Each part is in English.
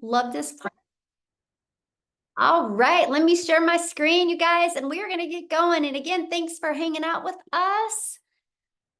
Love this part. All right, let me share my screen, you guys, and we are going to get going. And again, thanks for hanging out with us.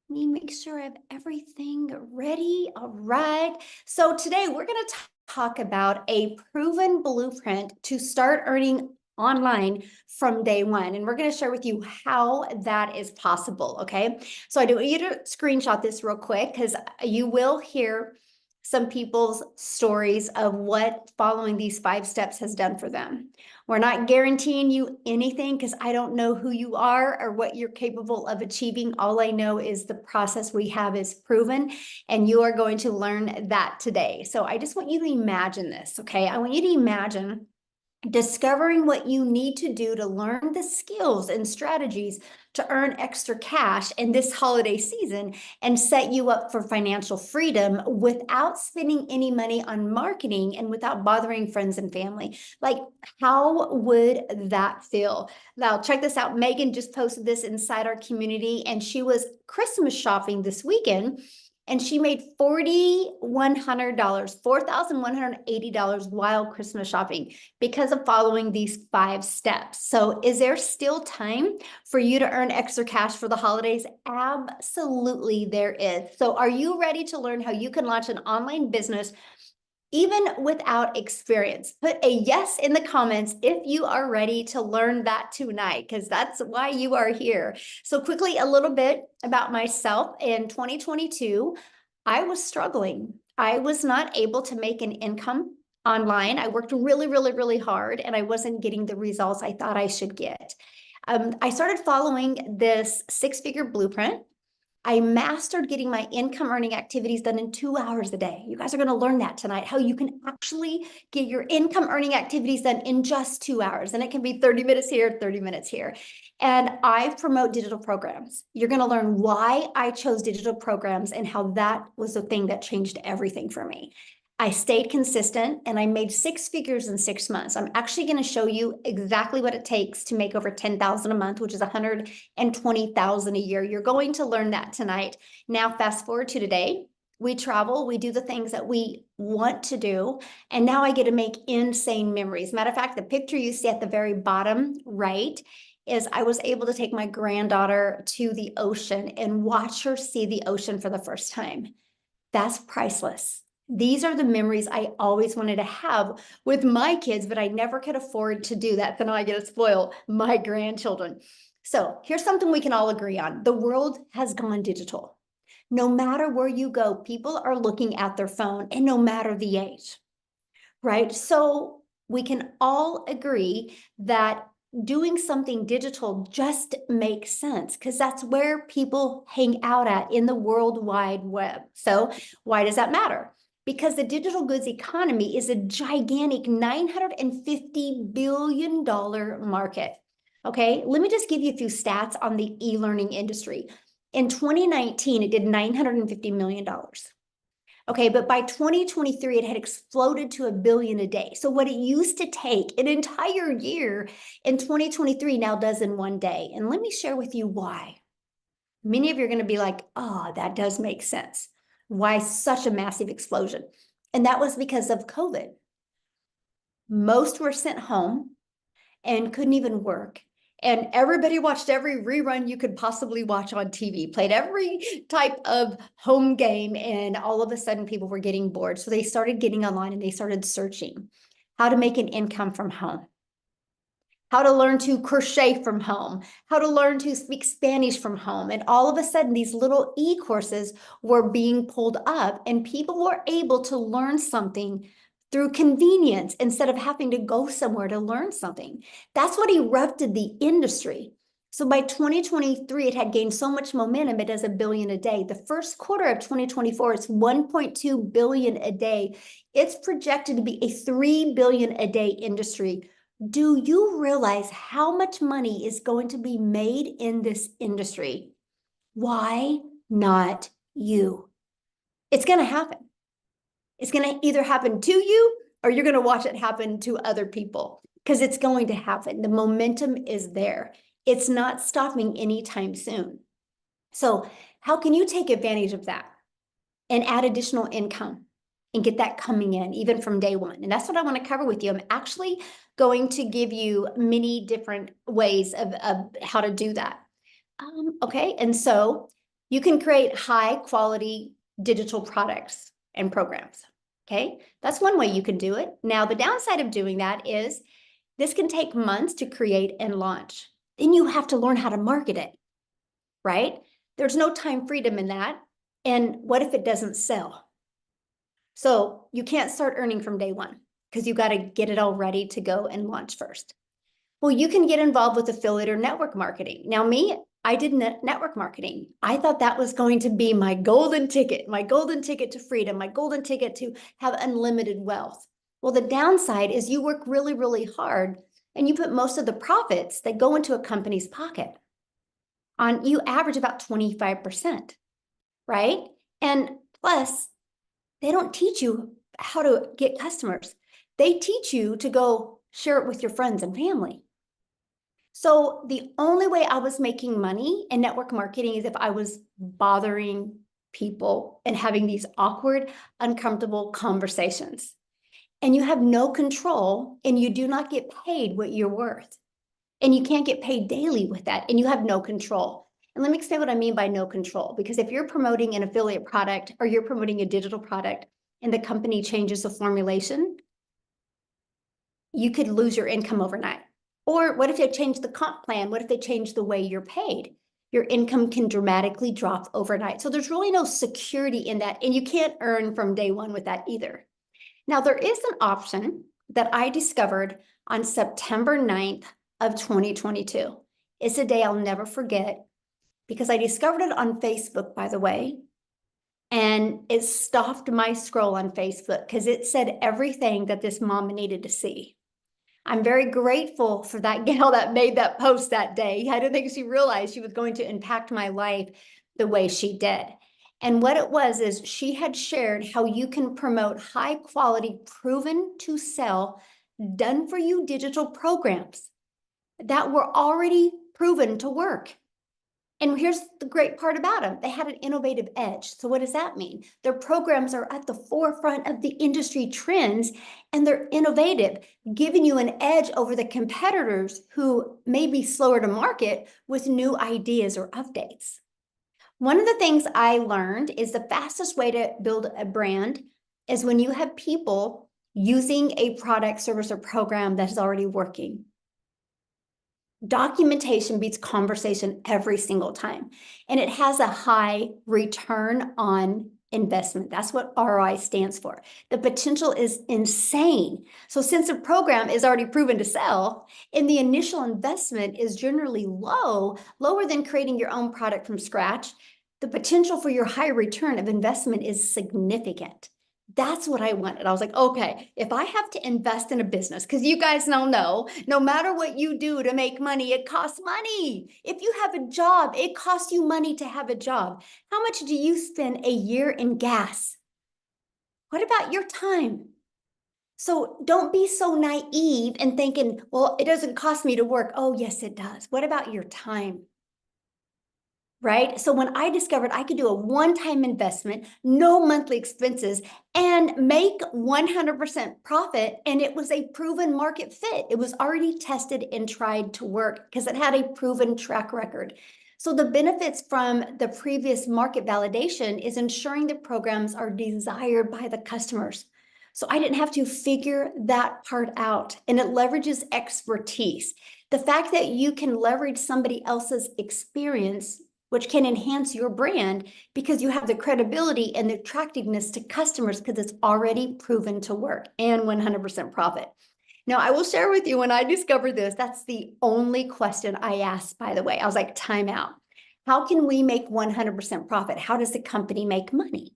Let me make sure I have everything ready. All right. So today we're going to talk about a proven blueprint to start earning online from day one. And we're going to share with you how that is possible. Okay. So I do want you to screenshot this real quick because you will hear some people's stories of what following these 5 steps has done for them. We're not guaranteeing you anything because I don't know who you are or what you're capable of achieving. All I know is the process we have is proven, and you are going to learn that today. So I just want you to imagine this, okay? I want you to imagine discovering what you need to do to learn the skills and strategies to earn extra cash in this holiday season and set you up for financial freedom without spending any money on marketing and without bothering friends and family. Like, how would that feel? Now, check this out. Megan just posted this inside our community, and she was Christmas shopping this weekend. And she made $4,100, $4,180 while Christmas shopping because of following these 5 steps. So is there still time for you to earn extra cash for the holidays? Absolutely there is. So are you ready to learn how you can launch an online business even without experience? Put a yes in the comments if you are ready to learn that tonight, because that's why you are here. So quickly, a little bit about myself. In 2022, I was struggling. I was not able to make an income online. I worked really, really, really hard, and I wasn't getting the results I thought I should get. I started following this 6-figure blueprint. I mastered getting my income earning activities done in 2 hours a day. You guys are going to learn that tonight, how you can actually get your income earning activities done in just 2 hours. And it can be 30 minutes here, 30 minutes here. And I promote digital programs. You're going to learn why I chose digital programs and how that was the thing that changed everything for me. I stayed consistent and I made 6 figures in 6 months. I'm actually going to show you exactly what it takes to make over 10,000 a month, which is 120,000 a year. You're going to learn that tonight. Now, fast forward to today. We travel, we do the things that we want to do, and now I get to make insane memories. Matter of fact, the picture you see at the very bottom right is I was able to take my granddaughter to the ocean and watch her see the ocean for the first time. That's priceless. These are the memories I always wanted to have with my kids, but I never could afford to do that. So now I get to spoil my grandchildren. So here's something we can all agree on. The world has gone digital. No matter where you go, people are looking at their phone, and no matter the age, right? So we can all agree that doing something digital just makes sense because that's where people hang out at in the World Wide Web. So why does that matter? Because the digital goods economy is a gigantic $950 billion market. Okay, let me just give you a few stats on the e-learning industry. In 2019, it did $950 million. Okay, but by 2023, it had exploded to $1 billion a day. So what it used to take an entire year in 2023 now does in 1 day. And let me share with you why. Many of you are going to be like, oh, that does make sense. Why such a massive explosion? And that was because of COVID. Most were sent home and couldn't even work. And everybody watched every rerun you could possibly watch on TV, played every type of home game, and all of a sudden people were getting bored. So they started getting online and they started searching how to make an income from home, how to learn to crochet from home, how to learn to speak Spanish from home. And all of a sudden, these little e-courses were being pulled up, and people were able to learn something through convenience instead of having to go somewhere to learn something. That's what erupted the industry. So by 2023, it had gained so much momentum, it does $1 billion a day. The first quarter of 2024, it's $1.2 billion a day. It's projected to be a $3 billion a day industry. Do you realize how much money is going to be made in this industry? Why not you? It's going to happen. It's going to either happen to you or you're going to watch it happen to other people because it's going to happen. The momentum is there. It's not stopping anytime soon. So how can you take advantage of that and add additional income? and get that coming in even from day one. And that's what I want to cover with you. I'm actually going to give you many different ways of how to do that. Okay, and so you can create high quality digital products and programs. Okay, that's one way you can do it. Now, the downside of doing that is this can take months to create and launch. Then you have to learn how to market it, right? There's no time freedom in that. And what if it doesn't sell? So you can't start earning from day one because you got to get it all ready to go and launch first. Well, you can get involved with affiliate or network marketing. Now, I did network marketing. I thought that was going to be my golden ticket to freedom, my golden ticket to have unlimited wealth. Well, the downside is you work really, really hard and you put most of the profits that go into a company's pocket. You average about 25%, right? And plus, they don't teach you how to get customers. They teach you to go share it with your friends and family. So the only way I was making money in network marketing is if I was bothering people and having these awkward, uncomfortable conversations. And you have no control and you do not get paid what you're worth. And you can't get paid daily with that and you have no control. And let me explain what I mean by no control, because if you're promoting an affiliate product or you're promoting a digital product and the company changes the formulation, you could lose your income overnight. Or what if they change the comp plan? What if they change the way you're paid? Your income can dramatically drop overnight. So there's really no security in that. And you can't earn from day one with that either. Now, there is an option that I discovered on September 9th of 2022. It's a day I'll never forget because I discovered it on Facebook, by the way. And it stopped my scroll on Facebook because it said everything that this mom needed to see. I'm very grateful for that gal that made that post that day. I don't think she realized she was going to impact my life the way she did. And what it was is she had shared how you can promote high quality, proven to sell, done for you digital programs that were already proven to work. And here's the great part about them. They had an innovative edge. So what does that mean? Their programs are at the forefront of the industry trends and they're innovative, giving you an edge over the competitors who may be slower to market with new ideas or updates. One of the things I learned is the fastest way to build a brand is when you have people using a product, service, or program that is already working. Documentation beats conversation every single time. And it has a high return on investment. That's what ROI stands for. The potential is insane. So since a program is already proven to sell and the initial investment is generally lower than creating your own product from scratch, the potential for your high return of investment is significant. That's what I wanted. I was like, okay, if I have to invest in a business, because you guys now know, no matter what you do to make money, it costs money. If you have a job, it costs you money to have a job. How much do you spend a year in gas? What about your time? So don't be so naive and thinking, well, it doesn't cost me to work. Oh, yes, it does. What about your time? Right? So when I discovered I could do a one-time investment, no monthly expenses, and make 100% profit, and it was a proven market fit. It was already tested and tried to work because it had a proven track record. So the benefits from the previous market validation is ensuring the programs are desired by the customers. So I didn't have to figure that part out, and it leverages expertise. The fact that you can leverage somebody else's experience, which can enhance your brand because you have the credibility and the attractiveness to customers because it's already proven to work and 100% profit. Now, I will share with you when I discovered this, that's the only question I asked, by the way. I was like, time out. How can we make 100% profit? How does the company make money?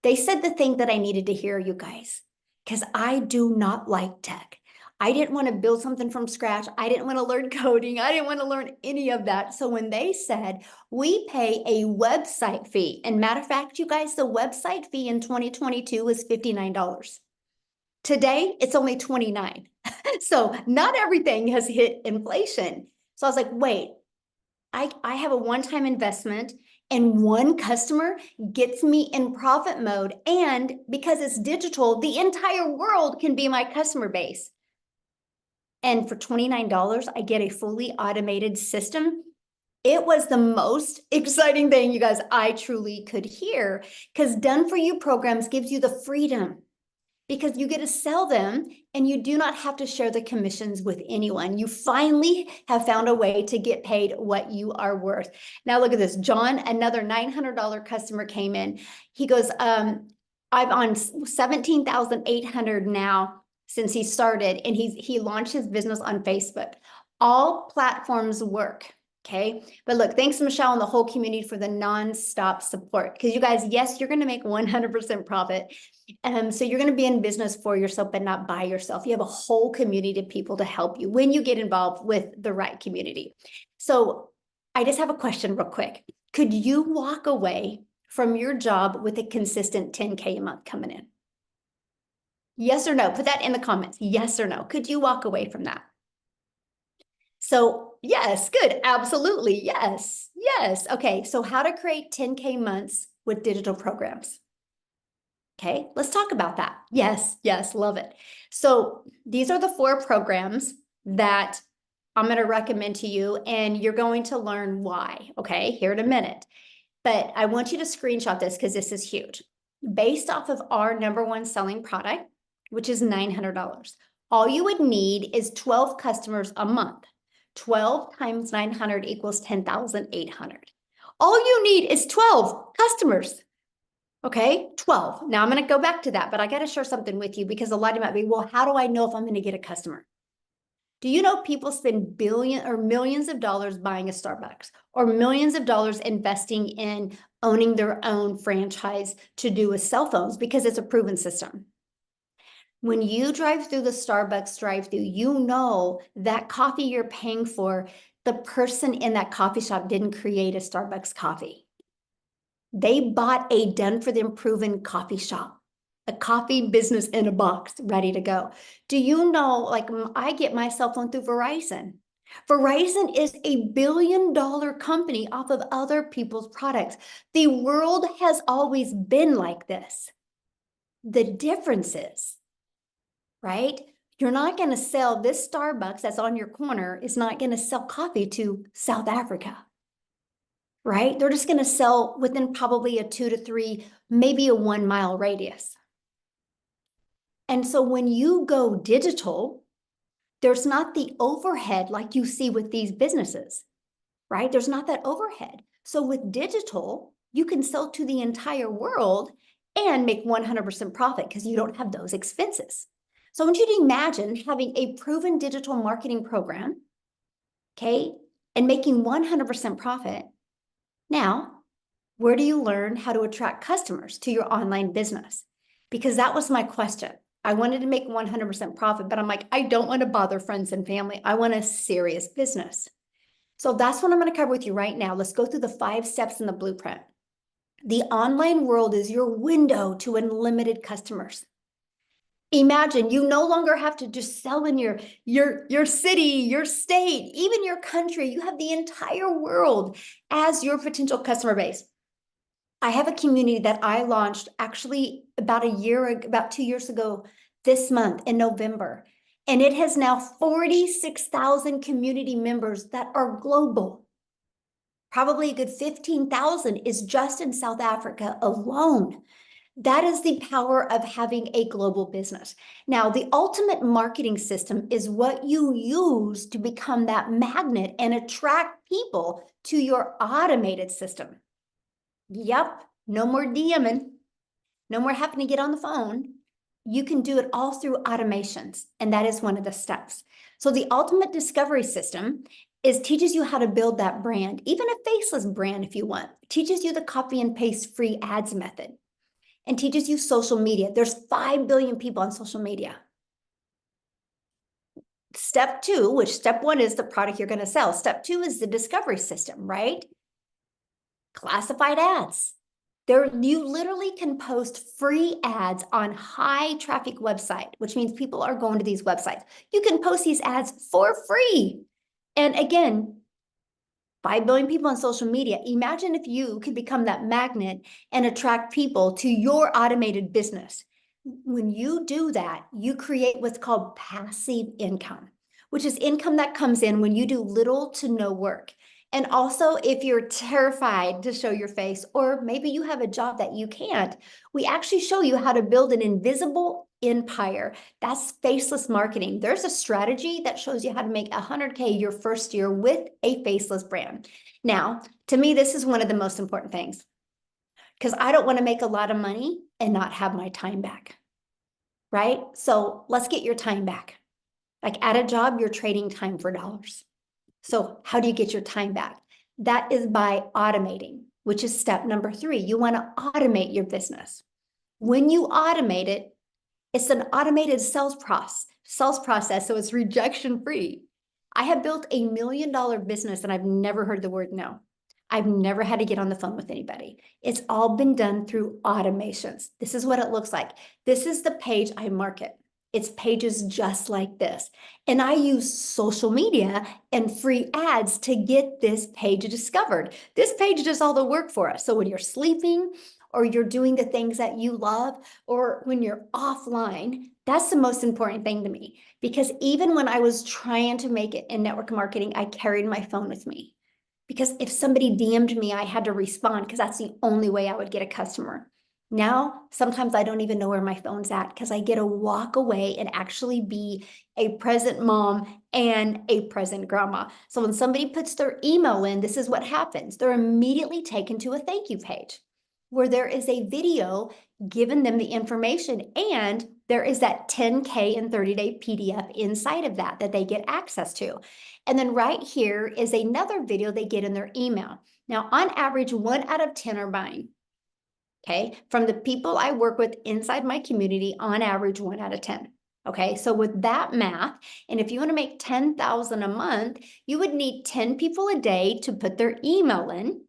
They said the thing that I needed to hear, you guys, because I do not like tech. I didn't want to build something from scratch. I didn't want to learn coding. I didn't want to learn any of that. So when they said we pay a website fee, and matter of fact, you guys, the website fee in 2022 was $59. Today, it's only $29. So not everything has hit inflation. So I was like, wait, I have a one-time investment And one customer gets me in profit mode. And because it's digital, the entire world can be my customer base. And for $29, I get a fully automated system. It was the most exciting thing, you guys, I truly could hear, because done for you programs gives you the freedom, because you get to sell them and you do not have to share the commissions with anyone. You finally have found a way to get paid what you are worth. Now look at this. John, another $900 customer came in. He goes, I'm on 17,800 now since he started, and he launched his business on Facebook. All platforms work. Okay. But look, thanks Michelle and the whole community for the nonstop support. Because you guys, yes, you're going to make 100% profit. So you're going to be in business for yourself, but not by yourself. You have a whole community of people to help you when you get involved with the right community. So I just have a question real quick. Could you walk away from your job with a consistent 10K a month coming in? Yes or no? Put that in the comments. Yes or no? Could you walk away from that? So yes, good. Absolutely. Yes. Yes. Okay. So how to create 10K months with digital programs. Okay, let's talk about that. Yes, yes, love it. So these are the 4 programs that I'm going to recommend to you, and you're going to learn why, okay, here in a minute. But I want you to screenshot this because this is huge. Based off of our #1 selling product, which is $900, all you would need is 12 customers a month. 12 times 900 equals 10,800. All you need is 12 customers. Okay, 12. Now I'm going to go back to that, but I got to share something with you, because a lot of you might be, well, how do I know if I'm going to get a customer? Do you know people spend billions or millions of dollars buying a Starbucks, or millions of dollars investing in owning their own franchise to do with cell phones, because it's a proven system? When you drive through the Starbucks drive-through, you know that coffee you're paying for, the person in that coffee shop didn't create a Starbucks coffee. They bought a done-for-them proven coffee shop, a coffee business in a box, ready to go. Do you know, like, I get my cell phone through Verizon. Verizon is a billion-dollar company off of other people's products. The world has always been like this. The difference is, right? You're not going to sell this Starbucks that's on your corner is not going to sell coffee to South Africa. Right? They're just going to sell within probably a 2 to 3, maybe a 1 mile radius. And so when you go digital, there's not the overhead like you see with these businesses, right? There's not that overhead. So with digital, you can sell to the entire world and make 100% profit because you don't have those expenses. So I want you to imagine having a proven digital marketing program, okay, and making 100% profit. Now, where do you learn how to attract customers to your online business? Because that was my question. I wanted to make 100% profit, but I'm like, I don't want to bother friends and family. I want a serious business. So that's what I'm going to cover with you right now. Let's go through the 5 steps in the blueprint. The online world is your window to unlimited customers. Imagine you no longer have to just sell in your city, your state, even your country. You have the entire world as your potential customer base. I have a community that I launched actually about 2 years ago this month in November. And it has now 46,000 community members that are global. Probably a good 15,000 is just in South Africa alone. That is the power of having a global business. Now, the ultimate marketing system is what you use to become that magnet and attract people to your automated system. Yep, no more DMing, no more having to get on the phone. You can do it all through automations, and that is one of the steps. So the ultimate discovery system teaches you how to build that brand, even a faceless brand if you want. It teaches you the copy and paste free ads method, and teaches you social media. There's 5 billion people on social media. Step 2, which step 1 is the product you're going to sell. Step 2 is the discovery system, right? Classified ads. You literally can post free ads on high traffic website, which means people are going to these websites. You can post these ads for free. And again, 5 billion people on social media. Imagine if you could become that magnet and attract people to your automated business. When you do that, you create what's called passive income, which is income that comes in when you do little to no work. And also, if you're terrified to show your face, or maybe you have a job that you can't, we actually show you how to build an invisible empire. That's faceless marketing. There's a strategy that shows you how to make 100K your first year with a faceless brand. Now, to me, this is one of the most important things, because I don't want to make a lot of money and not have my time back, right? So let's get your time back. Like at a job, you're trading time for dollars. So how do you get your time back? That is by automating, which is step number 3. You want to automate your business. When you automate it, it's an automated sales process, so it's rejection free. I have built $1 million business and I've never heard the word no. I've never had to get on the phone with anybody. It's all been done through automations. This is what it looks like. This is the page I market. It's pages just like this. And I use social media and free ads to get this page discovered. This page does all the work for us. So when you're sleeping or you're doing the things that you love, or when you're offline, that's the most important thing to me. Because even when I was trying to make it in network marketing, I carried my phone with me. Because if somebody DM'd me, I had to respond because that's the only way I would get a customer. Now, sometimes I don't even know where my phone's at because I get to walk away and actually be a present mom and a present grandma. So when somebody puts their email in, this is what happens. They're immediately taken to a thank you page where there is a video giving them the information, and there is that 10K and 30-day PDF inside of that they get access to. And then right here is another video they get in their email. Now, on average, 1 out of 10 are buying. Okay, from the people I work with inside my community, on average, 1 out of 10. Okay, so with that math, and if you want to make 10,000 a month, you would need 10 people a day to put their email in,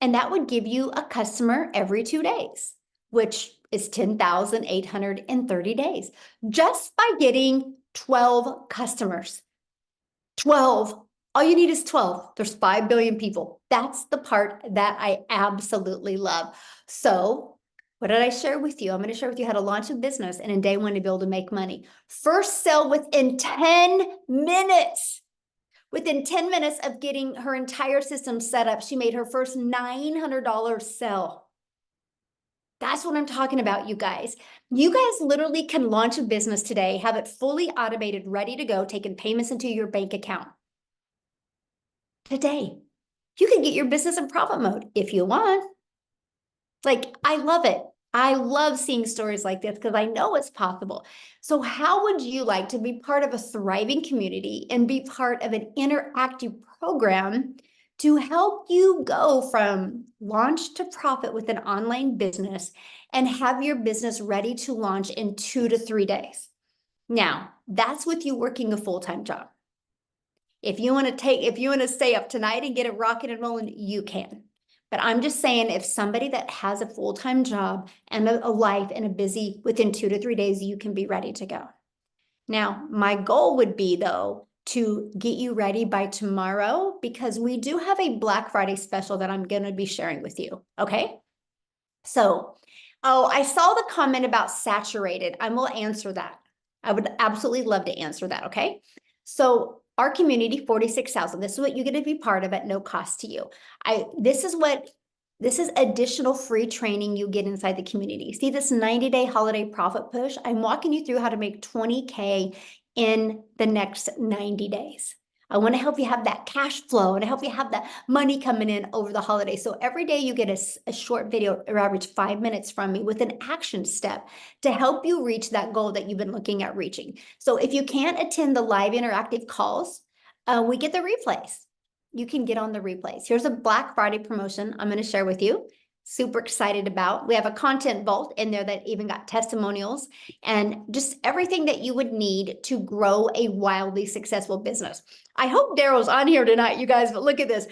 and that would give you a customer every 2 days, which is 10,830 days, just by getting 12 customers. 12. All you need is 12. There's 5 billion people. That's the part that I absolutely love. So what did I share with you? I'm going to share with you how to launch a business and in day 1 to be able to make money. First sell within 10 minutes. Within 10 minutes of getting her entire system set up, she made her first $900 sell. That's what I'm talking about, you guys. You guys literally can launch a business today, have it fully automated, ready to go, taking payments into your bank account. Today, you can get your business in profit mode if you want. Like, I love it. I love seeing stories like this because I know it's possible. So how would you like to be part of a thriving community and be part of an interactive program to help you go from launch to profit with an online business and have your business ready to launch in 2 to 3 days? Now, that's with you working a full-time job. If you want to stay up tonight and get it rocking and rolling, you can. But I'm just saying, if somebody that has a full-time job and a life and a busy, within 2 to 3 days, you can be ready to go. Now, my goal would be, though, to get you ready by tomorrow, because we do have a Black Friday special that I'm going to be sharing with you. Okay. So, I saw the comment about saturated. I will answer that. I would absolutely love to answer that. Okay. So our community, 46,000. This is what you get to be part of at no cost to you. This is additional free training you get inside the community. See this 90-day holiday profit push? I'm walking you through how to make 20K in the next 90 days. I want to help you have that cash flow and I help you have that money coming in over the holidays. So every day you get a short video, or average 5 minutes from me with an action step to help you reach that goal that you've been looking at reaching. So if you can't attend the live interactive calls, we get the replays. You can get on the replays. Here's a Black Friday promotion I'm going to share with you. Super excited about. We have a content vault in there that even got testimonials and just everything that you would need to grow a wildly successful business. I hope Daryl's on here tonight, you guys, but look at this.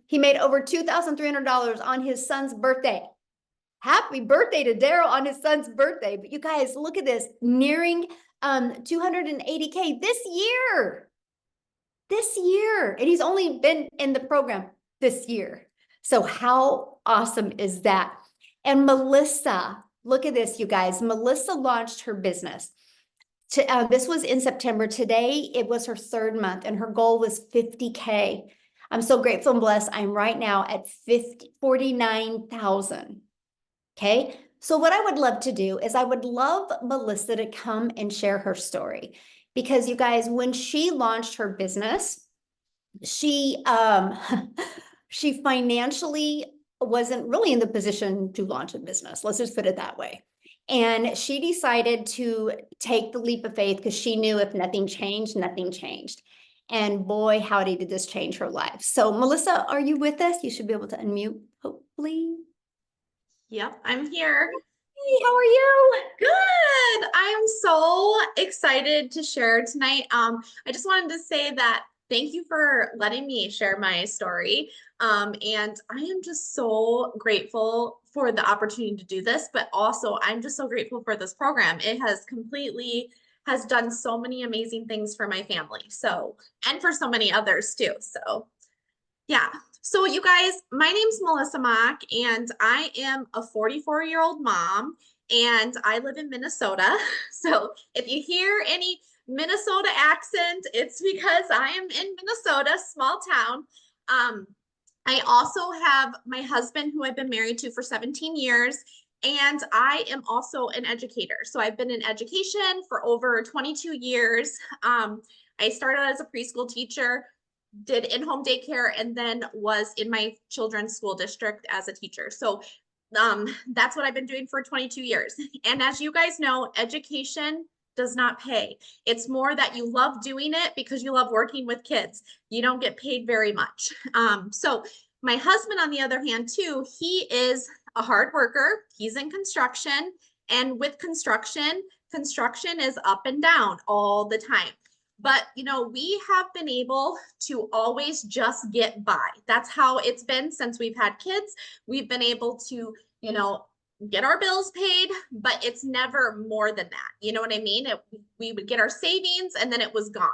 He made over $2,300 on his son's birthday. Happy birthday to Daryl on his son's birthday. But you guys, look at this, nearing 280K this year. this year. And he's only been in the program this year. So how awesome is that? And Melissa, look at this, you guys. Melissa launched her business. This was in September. Today, it was her 3rd month, and her goal was 50K. I'm so grateful and blessed. I'm right now at 49,000. Okay. So what I would love to do is I would love Melissa to come and share her story, because you guys, when she launched her business, she she financially wasn't really in the position to launch a business. Let's just put it that way. And she decided to take the leap of faith because she knew if nothing changed, nothing changed. And boy, howdy, did this change her life. So Melissa, are you with us? You should be able to unmute, hopefully. Yep, I'm here. Hey, how are you? Good. I'm so excited to share tonight. I just wanted to say that thank you for letting me share my story. And I am just so grateful for the opportunity to do this, but also I'm just so grateful for this program. It has done so many amazing things for my family. So, and for so many others too. So yeah. So you guys, my name's Melissa Mock, and I am a 44-year-old mom, and I live in Minnesota. So if you hear any Minnesota accent, it's because I am in Minnesota, small town. I also have my husband, who I've been married to for 17 years, and I am also an educator. So I've been in education for over 22 years. I started as a preschool teacher, did in-home daycare, and then was in my children's school district as a teacher. So that's what I've been doing for 22 years. And as you guys know, education does not pay. It's more that you love doing it because you love working with kids. You don't get paid very much. So my husband, on the other hand, too, he is a hard worker. He's in construction. And with construction is up and down all the time. But, you know, we have been able to always just get by. That's how it's been since we've had kids. We've been able to, you know, get our bills paid, but it's never more than that. You know what I mean? We would get our savings and then it was gone,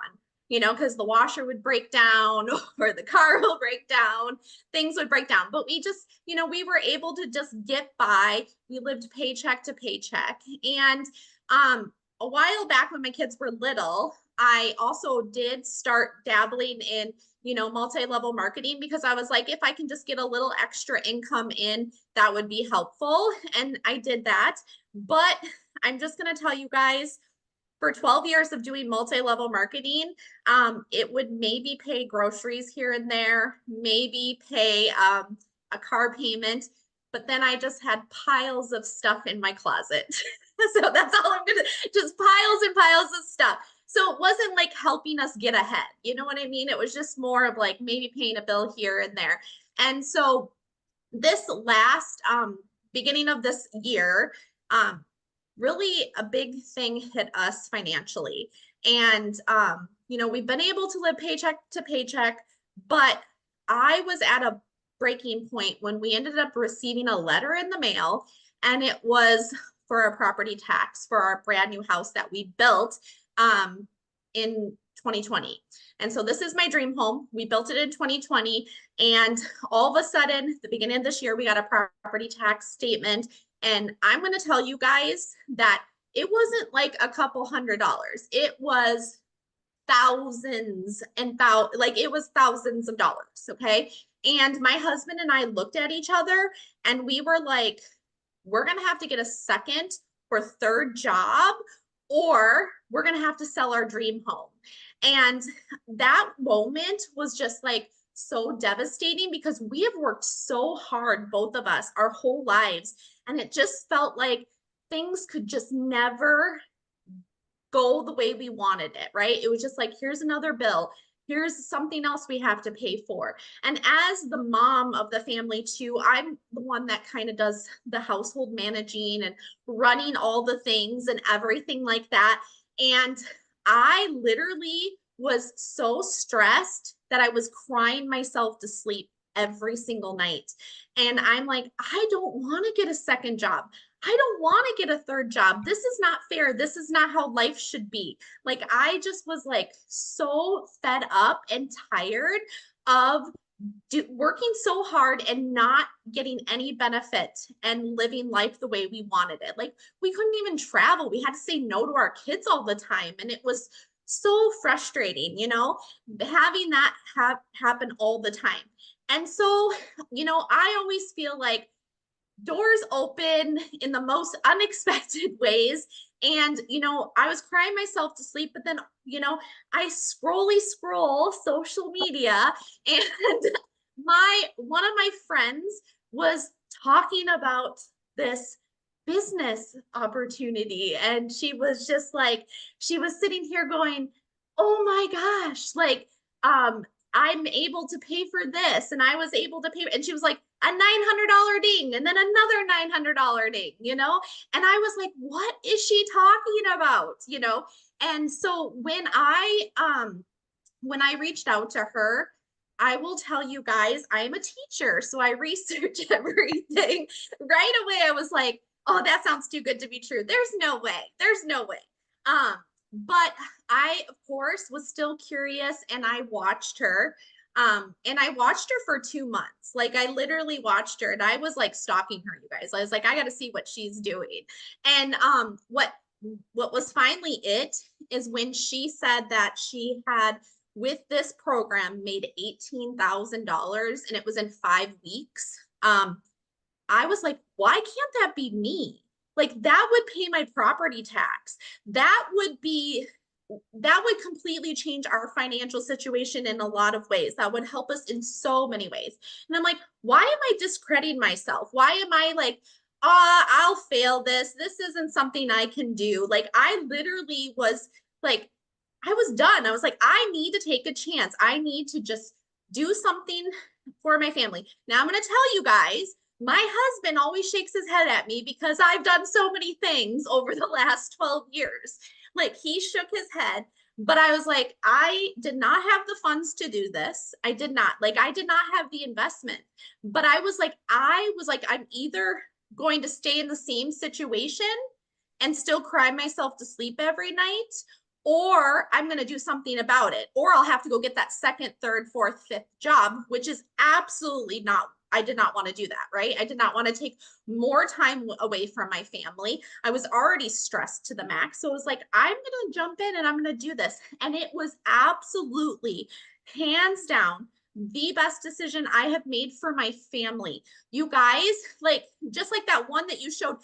you know, because the washer would break down or the car will break down, things would break down. But we just, you know, we were able to just get by. We lived paycheck to paycheck. And a while back when my kids were little, I also did start dabbling in, you know, multi-level marketing, because I was like, if I can just get a little extra income in, that would be helpful. And I did that. But I'm just going to tell you guys, for 12 years of doing multi-level marketing, it would maybe pay groceries here and there, maybe pay a car payment, but then I just had piles of stuff in my closet. So that's all I'm gonna, just piles and piles of stuff. So it wasn't like helping us get ahead. You know what I mean? It was just more of like maybe paying a bill here and there. And so this last beginning of this year, really a big thing hit us financially. And you know, we've been able to live paycheck to paycheck, but I was at a breaking point when we ended up receiving a letter in the mail, and it was for a property tax for our brand new house that we built in 2020. And so this is my dream home. We built it in 2020. And all of a sudden, the beginning of this year, we got a property tax statement. And I'm going to tell you guys that it wasn't like a couple $100s. It was thousands and like it was thousands of dollars. Okay. And my husband and I looked at each other and we were like, we're going to have to get a second or third job, or we're going to have to sell our dream home. And that moment was just like so devastating, because we have worked so hard, both of us, our whole lives. And it just felt like things could just never go the way we wanted it, right? It was just like, here's another bill. Here's something else we have to pay for. And as the mom of the family too, I'm the one that kind of does the household managing and running all the things and everything like that. And I literally was so stressed that I was crying myself to sleep every single night. And I'm like, I don't want to get a second job. I don't want to get a third job. This is not fair. This is not how life should be. Like, I just was like so fed up and tired of working so hard and not getting any benefit and living life the way we wanted it. Like, we couldn't even travel. We had to say no to our kids all the time. And it was so frustrating, having that happen all the time. And so, I always feel like doors open in the most unexpected ways. And, I was crying myself to sleep, but then, I scroll social media and one of my friends was talking about this business opportunity. And she was sitting here going, oh my gosh, like, I'm able to pay for this. And I was able to pay. And she was like, a $900 ding and then another $900 ding, And I was like, what is she talking about? And so when I reached out to her, I will tell you guys, I'm a teacher, so I research everything. Right away, I was like, oh, that sounds too good to be true. There's no way. There's no way. But I, of course, was still curious and I watched her. And I watched her for 2 months. Like, I literally watched her and I was like stalking her, you guys. I was like, I got to see what she's doing. And what was finally it is when she said that she had, with this program, made $18,000 and it was in 5 weeks. I was like, why can't that be me? Like, that would pay my property tax. That would completely change our financial situation in a lot of ways. That would help us in so many ways. And I'm like, why am I discrediting myself? Why am I like, I'll fail this. This isn't something I can do. Like, I literally was like, I was done. I was like, I need to take a chance. I need to just do something for my family. Now I'm going to tell you guys, my husband always shakes his head at me because I've done so many things over the last 12 years. Like, he shook his head, but I was like, I did not have the funds to do this. I did not have the investment, but I was like, I'm either going to stay in the same situation and still cry myself to sleep every night, or I'm going to do something about it, or I'll have to go get that second, third, fourth, fifth job, which is absolutely not, I did not want to do that, right? I did not want to take more time away from my family. I was already stressed to the max. So it was like, I'm going to jump in and I'm going to do this. And it was absolutely, hands down, the best decision I have made for my family. You guys, like, just like that one that you showed,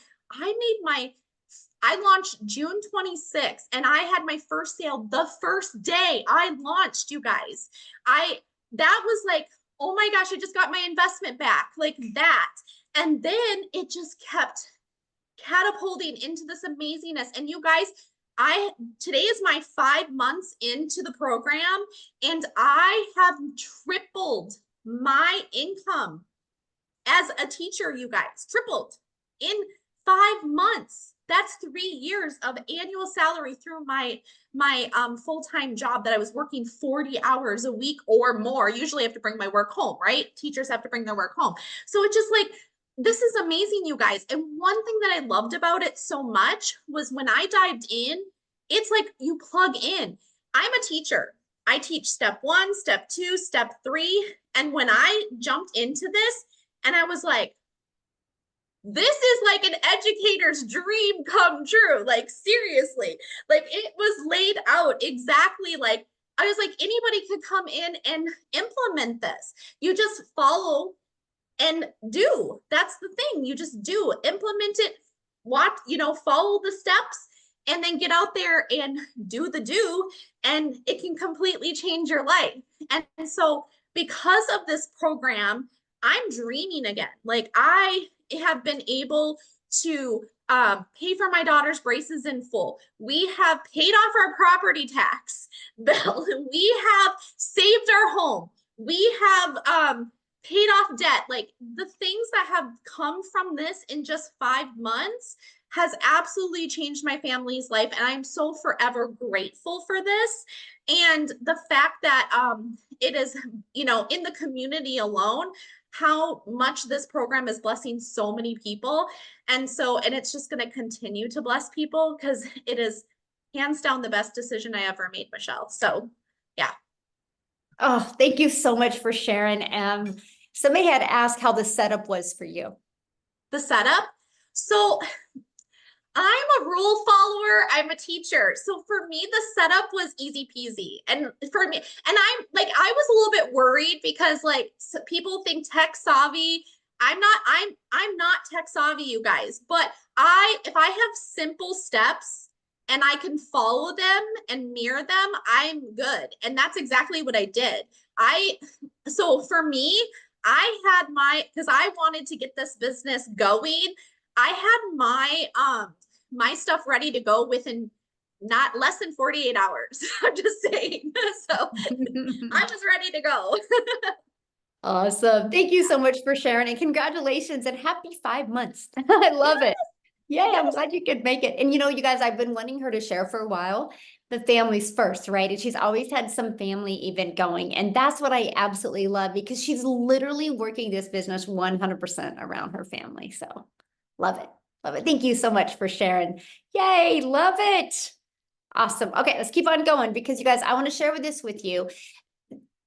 I launched June 26th and I had my first sale the first day I launched, you guys. That was like, oh my gosh, I just got my investment back, like that. And then it just kept catapulting into this amazingness. And you guys, today is my 5 months into the program and I have tripled my income as a teacher, you guys, tripled in 5 months. That's 3 years of annual salary through my full-time job that I was working 40 hours a week or more. Usually I have to bring my work home, right? Teachers have to bring their work home. So it's just like, this is amazing, you guys. And one thing that I loved about it so much was when I dived in, it's like you plug in. I'm a teacher. I teach step 1, step 2, step 3. And when I jumped into this and I was like, this is like an educator's dream come true. Like, seriously, like, it was laid out exactly like, I was like, anybody could come in and implement this. You just follow and do. That's the thing. You just do, implement it, follow the steps, and then get out there and do the do, and it can completely change your life. And so because of this program, I'm dreaming again. Like, I have been able to pay for my daughter's braces in full. We have paid off our property tax bill. We have saved our home. We have paid off debt. Like, the things that have come from this in just 5 months has absolutely changed my family's life. And I'm so forever grateful for this. And the fact that it is, in the community alone how much this program is blessing so many people. And so, and it's just going to continue to bless people because it is hands down the best decision I ever made, Michelle. So, yeah. Oh, thank you so much for sharing. Somebody had asked how the setup was for you. The setup. So, I'm a rule follower. I'm a teacher. So for me, the setup was easy peasy. And for me, and I'm like, I was a little bit worried because like people think tech savvy. I'm not tech savvy, you guys, but if I have simple steps and I can follow them and mirror them, I'm good. And that's exactly what I did. So for me, because I wanted to get this business going. I had my stuff ready to go within not less than 48 hours. I'm just saying. So I was ready to go. Awesome. Thank you so much for sharing and congratulations and happy 5 months. I love it. Yeah, I'm Yes. glad you could make it. And you guys, I've been wanting her to share for a while. The family's first, right? And she's always had some family event going. And that's what I absolutely love because she's literally working this business 100% around her family. So love it. Love it. Thank you so much for sharing. Yay, love it. Awesome. Okay, let's keep on going because you guys, I want to share this with you.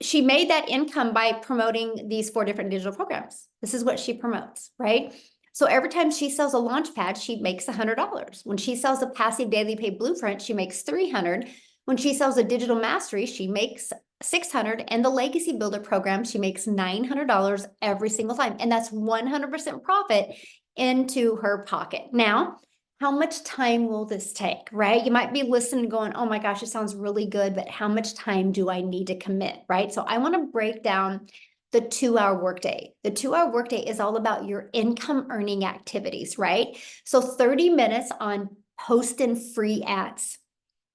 She made that income by promoting these 4 different digital programs. This is what she promotes, right? So every time she sells a launch pad, she makes $100. When she sells a passive daily pay blueprint, she makes $300. When she sells a digital mastery, she makes $600. And the legacy builder program, she makes $900 every single time. And that's 100% profit into her pocket. Now, how much time will this take, right? You might be listening going, oh my gosh, it sounds really good, but how much time do I need to commit, right? So I want to break down the 2-hour workday. The 2-hour workday is all about your income earning activities, right? So 30 minutes on posting free ads.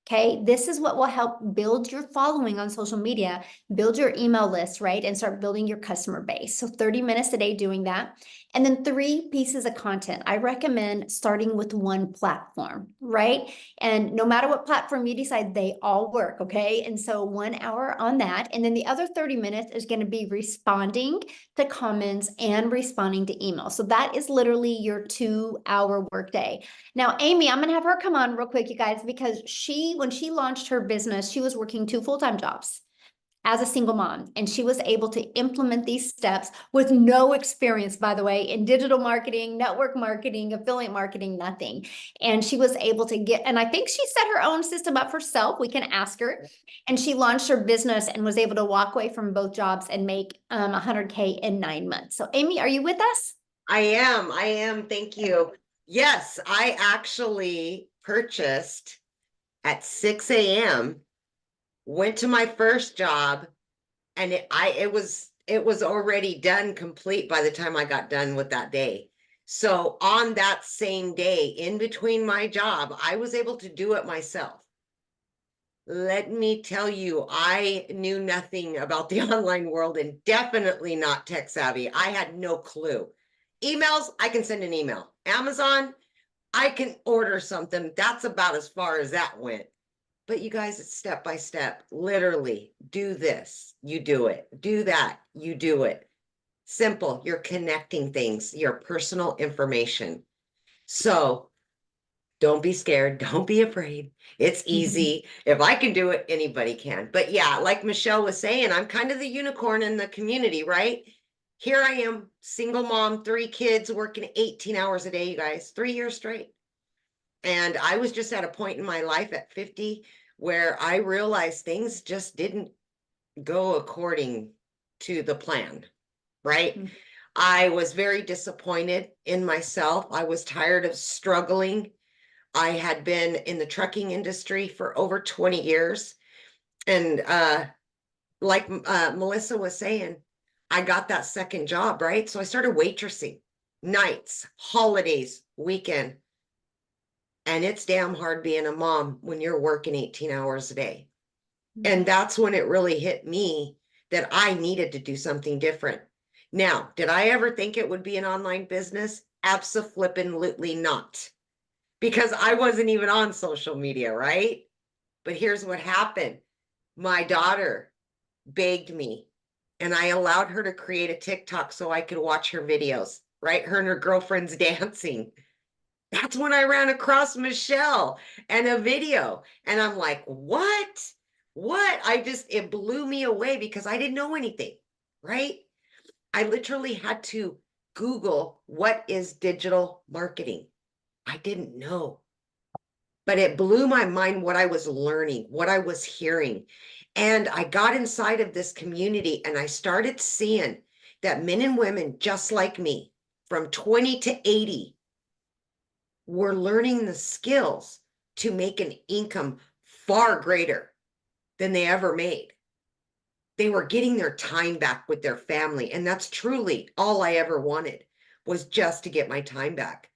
Okay, this is what will help build your following on social media, build your email list, right? And start building your customer base. So 30 minutes a day doing that. And then 3 pieces of content. I recommend starting with one platform, right? And no matter what platform you decide, they all work, okay? And so 1 hour on that. And then the other 30 minutes is going to be responding to comments and responding to emails. So that is literally your 2-hour workday. Now, Amy, I'm going to have her come on real quick, you guys, because when she launched her business, she was working 2 full-time jobs as a single mom, and she was able to implement these steps with no experience, by the way, in digital marketing, network marketing, affiliate marketing, nothing. And she was able to and I think she set her own system up herself. We can ask her. And she launched her business and was able to walk away from both jobs and make 100K in 9 months. So Amy, are you with us? I am. Thank you. Yes, I actually purchased at 6 a.m., went to my first job, and it was already done complete by the time I got done with that day. So on that same day, in between my job, I was able to do it myself. Let me tell you, I knew nothing about the online world and definitely not tech savvy. I had no clue. Emails, I can send an email. Amazon, I can order something. That's about as far as that went. But you guys, it's step by step. Literally, do this, you do it. Do that, you do it. Simple. You're connecting things, your personal information. So don't be scared. Don't be afraid. It's easy. If I can do it, anybody can. But yeah, like Michelle was saying, I'm kind of the unicorn in the community, right? Here I am, single mom, 3 kids, working 18 hours a day, you guys, 3 years straight. And I was just at a point in my life at 50 where I realized things just didn't go according to the plan, right? Mhm. I was very disappointed in myself. I was tired of struggling. I had been in the trucking industry for over 20 years. And like Melissa was saying, I got that second job, right? So I started waitressing nights, holidays, weekend. And it's damn hard being a mom when you're working 18 hours a day. And that's when it really hit me that I needed to do something different. Now, did I ever think it would be an online business? Abso-flippin-lutely not. Because I wasn't even on social media, right? But here's what happened. My daughter begged me, and I allowed her to create a TikTok so I could watch her videos, right? Her and her girlfriends dancing. That's when I ran across Michelle and a video. And I'm like, what? What? It blew me away because I didn't know anything, right? I literally had to Google what is digital marketing. I didn't know, but it blew my mind what I was learning, what I was hearing. And I got inside of this community and I started seeing that men and women just like me, from 20 to 80, were learning the skills to make an income far greater than they ever made. They were getting their time back with their family. And that's truly all I ever wanted, was just to get my time back.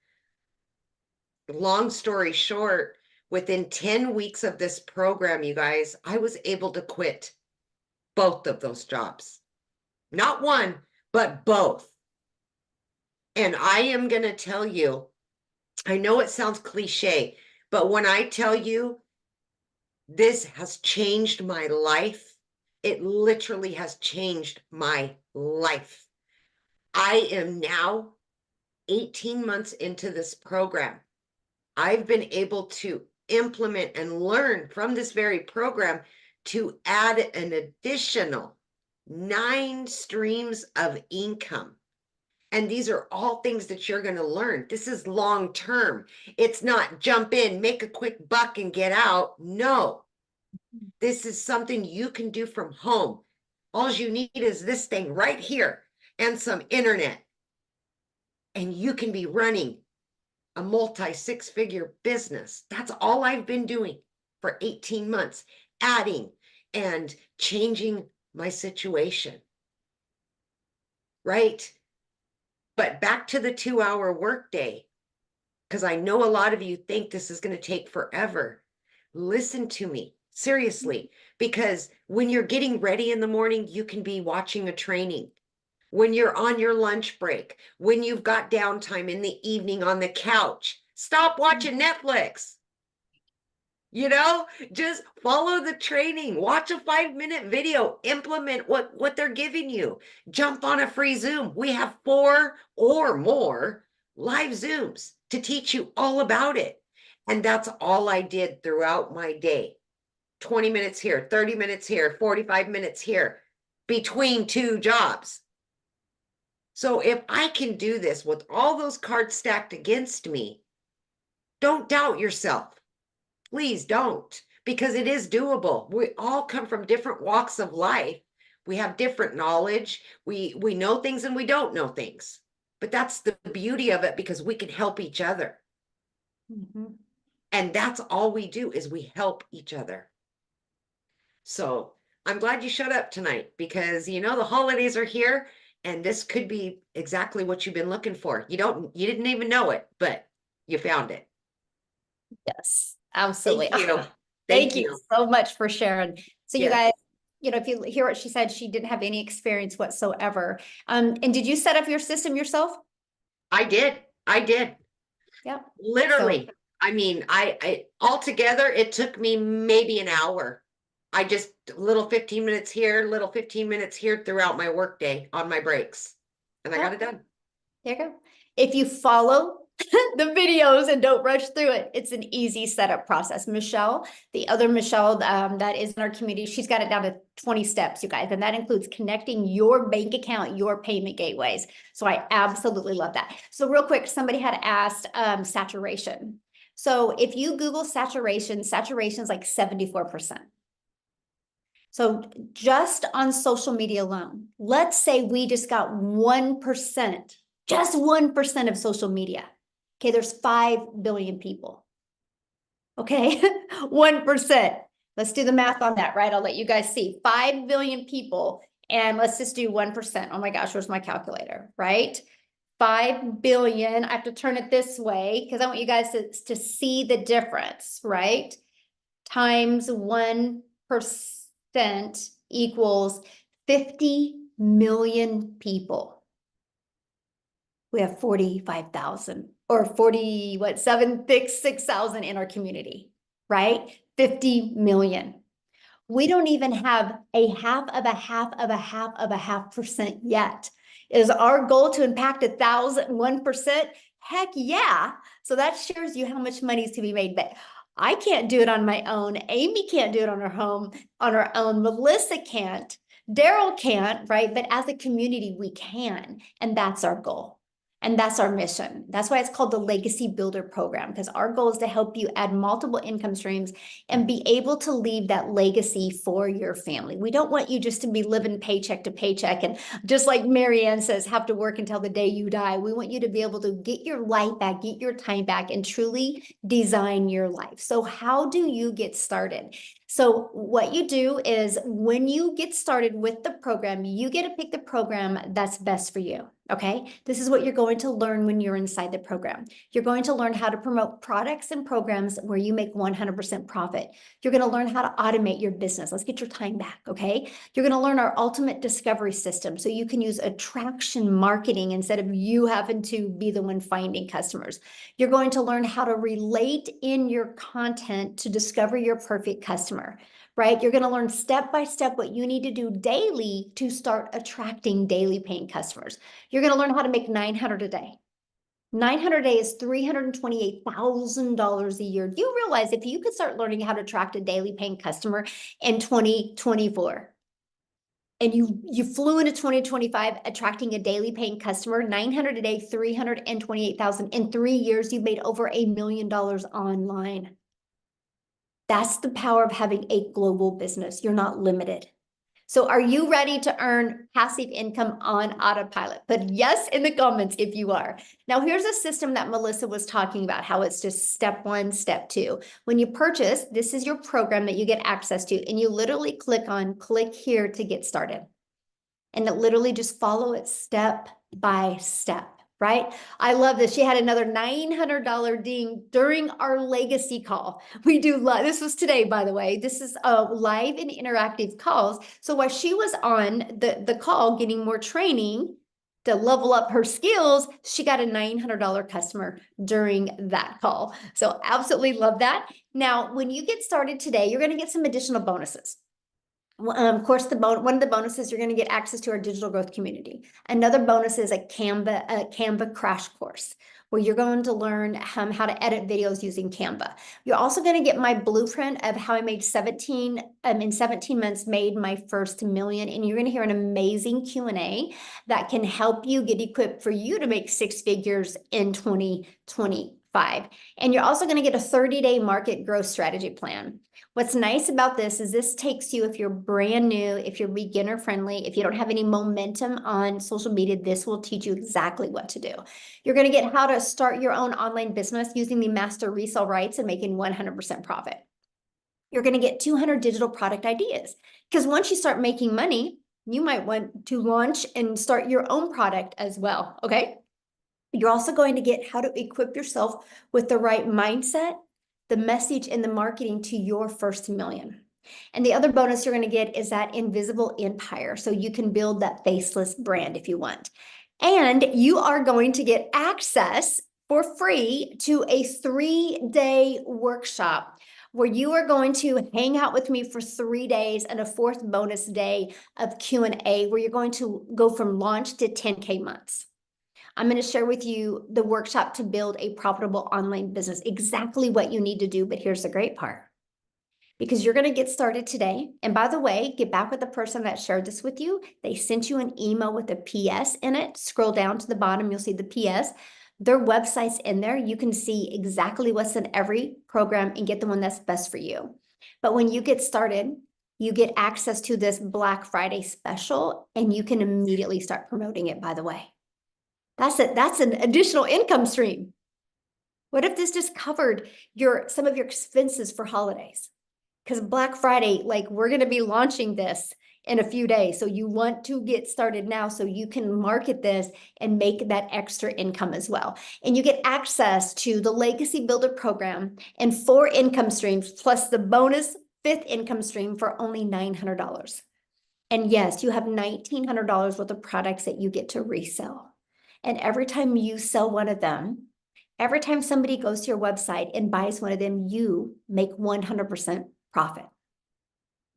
Long story short, within 10 weeks of this program, you guys, I was able to quit both of those jobs. Not one, but both. And I am going to tell you, I know it sounds cliche, but when I tell you this has changed my life, it literally has changed my life. I am now 18 months into this program. I've been able to implement and learn from this very program to add an additional 9 streams of income. And these are all things that you're going to learn. This is long term. It's not jump in, make a quick buck and get out. No, this is something you can do from home. All you need is this thing right here and some internet. And you can be running a multi-6-figure business. That's all I've been doing for 18 months, adding and changing my situation. Right? But back to the 2-hour workday, because I know a lot of you think this is going to take forever. Listen to me, seriously, because when you're getting ready in the morning, you can be watching a training. When you're on your lunch break, when you've got downtime in the evening on the couch, stop watching Netflix. You know, just follow the training, watch a 5-minute video, implement what they're giving you, jump on a free Zoom. We have 4 or more live Zooms to teach you all about it. And that's all I did throughout my day. 20 minutes here, 30 minutes here, 45 minutes here, between 2 jobs. So if I can do this with all those cards stacked against me, don't doubt yourself. Please don't, because it is doable. We all come from different walks of life. We have different knowledge. We know things and we don't know things. But that's the beauty of it, because we can help each other. Mhm. And that's all we do, is we help each other. So I'm glad you showed up tonight, because you know the holidays are here and this could be exactly what you've been looking for. You didn't even know it, but you found it. Yes, absolutely. Thank you. Thank you so much for sharing. So you Yes. guys, you know, if you hear what she said, she didn't have any experience whatsoever. And did you set up your system yourself? I did. Yeah. Literally. I mean, I altogether, it took me maybe an hour. I just little 15 minutes here, little 15 minutes here throughout my workday on my breaks. And I got it done. There you go. If you follow the videos and don't rush through it, it's an easy setup process. Michelle, the other Michelle that is in our community, she's got it down to 20 steps, you guys, and that includes connecting your bank account, your payment gateways. So I absolutely love that. So real quick, somebody had asked saturation. So if you Google saturation is like 74%. So just on social media alone, let's say we just got 1%, just 1% of social media. Okay, there's 5 billion people. Okay, 1%. Let's do the math on that, right? I'll let you guys see. 5 billion people, and let's just do 1%. Oh my gosh, where's my calculator, right? 5 billion, I have to turn it this way because I want you guys to see the difference, right? Times 1% equals 50 million people. We have 45,000 or 6,000 in our community, right? 50 million. We don't even have a half of a half of a half of a half percent yet. Is our goal to impact 1,001%? Heck yeah. So that shares you how much money is to be made. But I can't do it on my own. Amy can't do it on her own. Melissa can't. Daryl can't, right? But as a community, we can. And that's our goal. And that's our mission. That's why it's called the Legacy Builder Program, because our goal is to help you add multiple income streams and be able to leave that legacy for your family. We don't want you just to be living paycheck to paycheck and just like Marianne says, have to work until the day you die. We want you to be able to get your life back, get your time back, and truly design your life. So how do you get started? So what you do is when you get started with the program, you get to pick the program that's best for you. Okay, this is what you're going to learn when you're inside the program. You're going to learn how to promote products and programs where you make 100% profit. You're going to learn how to automate your business. Let's get your time back, okay? You're going to learn our ultimate discovery system so you can use attraction marketing instead of you having to be the one finding customers. You're going to learn how to relate in your content to discover your perfect customer, right? You're going to learn step by step what you need to do daily to start attracting daily paying customers. You're going to learn how to make $900 a day. 900 a day is $328,000 a year. Do you realize if you could start learning how to attract a daily paying customer in 2024 and you flew into 2025 attracting a daily paying customer, 900 a day, 328,000 in 3 years, you've made over $1 million online. That's the power of having a global business. You're not limited. So are you ready to earn passive income on autopilot? Put yes in the comments if you are. Now, here's a system that Melissa was talking about, how it's just step 1, step 2. When you purchase, this is your program that you get access to, and you literally click here to get started. And it literally just follow it step by step. Right? I love this. She had another $900 ding during our legacy call. We do this was today, by the way. This is live and interactive calls. So while she was on the call getting more training to level up her skills, she got a $900 customer during that call. So absolutely love that. Now, when you get started today, you're going to get some additional bonuses. Of course, one of the bonuses, you're going to get access to our digital growth community. Another bonus is a Canva crash course where you're going to learn how to edit videos using Canva. You're also going to get my blueprint of how I made in 17 months, made my first million. And you're going to hear an amazing Q&A that can help you get equipped for you to make 6 figures in 2025. And you're also going to get a 30-day market growth strategy plan. What's nice about this is this takes you, if you're brand new, if you're beginner friendly, if you don't have any momentum on social media, this will teach you exactly what to do. You're going to get how to start your own online business using the master resale rights and making 100% profit. You're going to get 200 digital product ideas, because once you start making money, you might want to launch and start your own product as well. Okay. You're also going to get how to equip yourself with the right mindset, the message, and the marketing to your first million. And the other bonus you're going to get is that invisible empire. So you can build that faceless brand if you want. And you are going to get access for free to a 3-day workshop where you are going to hang out with me for 3 days and a 4th bonus day of Q&A where you're going to go from launch to 10K months. I'm going to share with you the workshop to build a profitable online business, exactly what you need to do. But here's the great part, because you're going to get started today. And by the way, get back with the person that shared this with you. They sent you an email with a PS in it. Scroll down to the bottom, you'll see the PS. Their website's in there. You can see exactly what's in every program and get the one that's best for you. But when you get started, you get access to this Black Friday special, and you can immediately start promoting it, by the way. That's it. That's an additional income stream. What if this just covered some of your expenses for holidays? Because Black Friday, like, we're going to be launching this in a few days. So you want to get started now so you can market this and make that extra income as well. And you get access to the Legacy Builder program and 4 income streams plus the bonus 5th income stream for only $900. And yes, you have $1,900 worth of products that you get to resell. And every time you sell one of them, every time somebody goes to your website and buys one of them, you make 100% profit.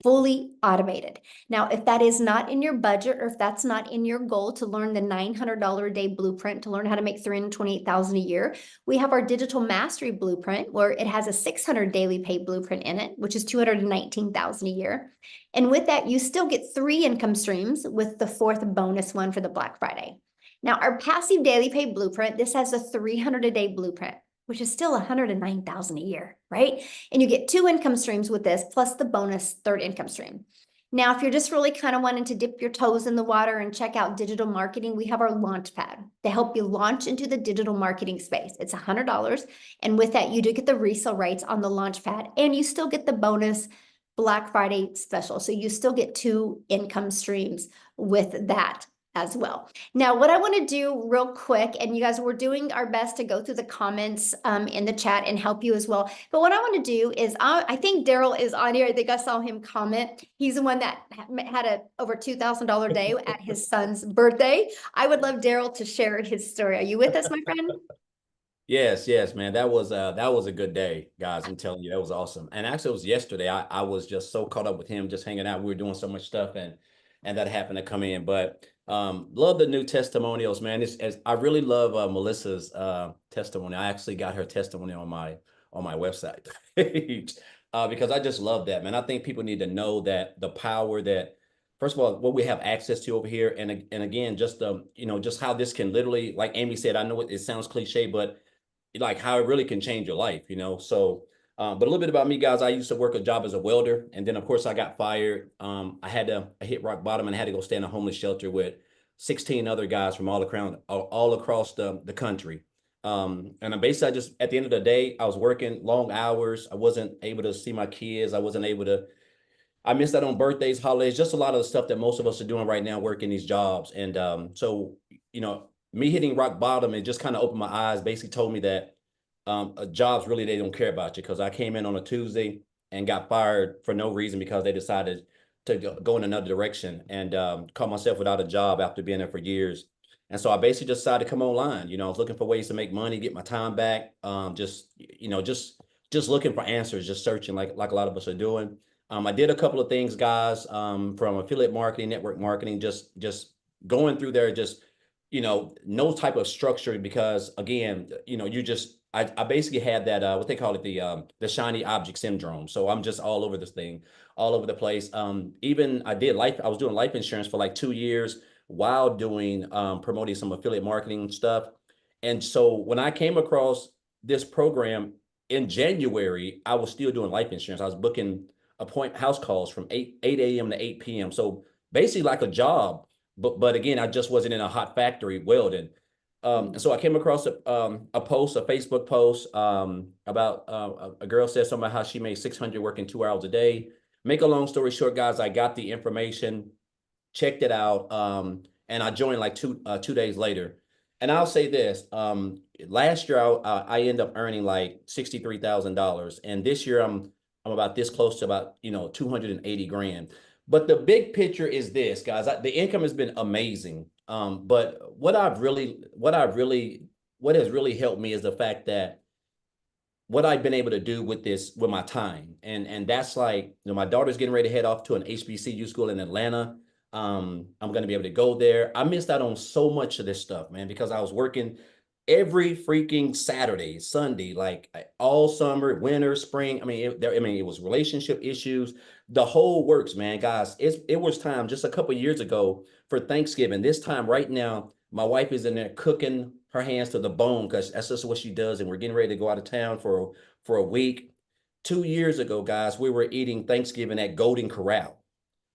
fully automated. Now, if that is not in your budget, or if that's not in your goal to learn the $900 a day blueprint to learn how to make $328,000 a year, we have our digital mastery blueprint where it has a 600 daily pay blueprint in it, which is $219,000 a year. And with that, you still get 3 income streams with the 4th bonus one for the Black Friday. Now, our passive daily pay blueprint, this has a 300 a day blueprint, which is still $109,000 a year, right? And you get 2 income streams with this, plus the bonus 3rd income stream. Now, if you're just really kind of wanting to dip your toes in the water and check out digital marketing, we have our launch pad to help you launch into the digital marketing space. It's $100. And with that, you do get the resale rights on the launch pad, and you still get the bonus Black Friday special. So you still get 2 income streams with that as well. Now, what I want to do real quick, and you guys, we're doing our best to go through the comments in the chat and help you as well. But what I want to do is, I think Daryl is on here. I think I saw him comment. He's the one that had a over $2,000 day at his son's birthday. I would love Daryl to share his story. Are you with us, my friend? Yes, man. That was a good day, guys. I'm telling you, that was awesome. And actually, it was yesterday. I was just so caught up with him, just hanging out. We were doing so much stuff, and that happened to come in. But love the new testimonials, man. I really love Melissa's testimony. I actually got her testimony on my website because I just love that, man. I think people need to know that the power that, first of all, what we have access to over here, and again, just just how this can literally, like Amy said, I know it sounds cliche, but like how it really can change your life, So, but a little bit about me, guys. I used to work a job as a welder, and then of course I got fired. I hit rock bottom and had to go stay in a homeless shelter with 16 other guys from all across the country. And I just, at the end of the day, I was working long hours. I wasn't able to see my kids. I missed out on birthdays, holidays, just a lot of the stuff that most of us are doing right now, working these jobs. And so, me hitting rock bottom, it just kind of opened my eyes, basically told me that jobs really, they don't care about you, because I came in on a Tuesday and got fired for no reason because they decided to go in another direction, and caught myself without a job after being there for years. And so I basically just decided to come online. I was looking for ways to make money, get my time back, just looking for answers, just searching like a lot of us are doing. I did a couple of things, guys, from affiliate marketing, network marketing, just going through there, just no type of structure, because again, I basically had that what they call it, the shiny object syndrome. So I'm just all over this thing, all over the place. Even I was doing life insurance for like 2 years while doing promoting some affiliate marketing stuff. And so when I came across this program in January, I was still doing life insurance. I was booking house calls from 8 a.m. to 8 p.m. So basically like a job. But again, I just wasn't in a hot factory welding. So I came across a Facebook post about a girl said something about how she made 600 working 2 hours a day. Make a long story short, guys, I got the information, checked it out, and I joined like two days later. And I'll say this: last year I ended up earning like $63,000, and this year I'm about this close to about 280 grand. But the big picture is this, guys. The income has been amazing. But what has really helped me is the fact that what I've been able to do with my time. And that's like, my daughter's getting ready to head off to an HBCU school in Atlanta. I'm going to be able to go there. I missed out on so much of this stuff, man, because I was working every freaking Saturday, Sunday, like all summer, winter, spring. It was relationship issues, the whole works, man. Guys, it was time just a couple of years ago for Thanksgiving. This time right now, my wife is in there cooking her hands to the bone, because that's just what she does. And we're getting ready to go out of town for a week. 2 years ago, guys, we were eating Thanksgiving at Golden Corral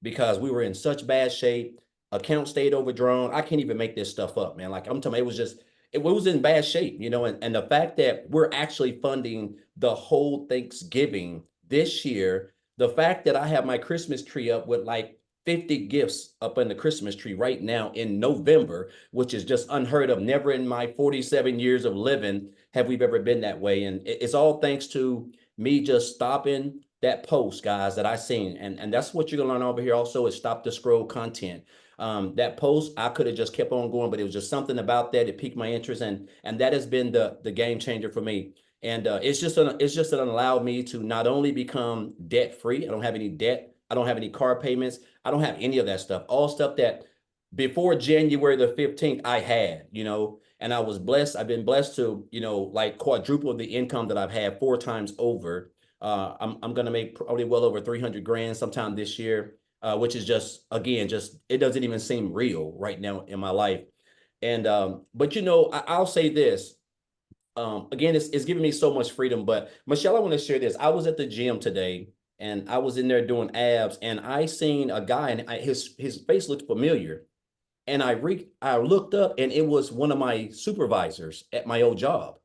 because we were in such bad shape. Account stayed overdrawn. I can't even make this stuff up, man. Like I'm telling you, it was in bad shape, and the fact that we're actually funding the whole Thanksgiving this year, the fact that I have my Christmas tree up with like 50 gifts up in the Christmas tree right now in November, which is just unheard of. Never in my 47 years of living have we ever been that way. And it's all thanks to me just stopping that post, guys, that I seen. And that's what you're gonna learn over here also, is stop the scroll content. That post, I could have just kept on going, but it was just something about that. It piqued my interest, and that has been the game changer for me. And it's just allowed me to not only become debt free. I don't have any debt. I don't have any car payments. I don't have any of that stuff. All stuff that before January the 15th I had, and I was blessed. I've been blessed to, like quadruple the income that I've had 4 times over. I'm gonna make probably well over 300 grand sometime this year, which is just, again, just it doesn't even seem real right now in my life. And but I'll say this. Again, it's giving me so much freedom. But Michelle, I want to share this. I was at the gym today and I was in there doing abs, and I seen a guy, and his face looked familiar. And I looked up, and it was one of my supervisors at my old job.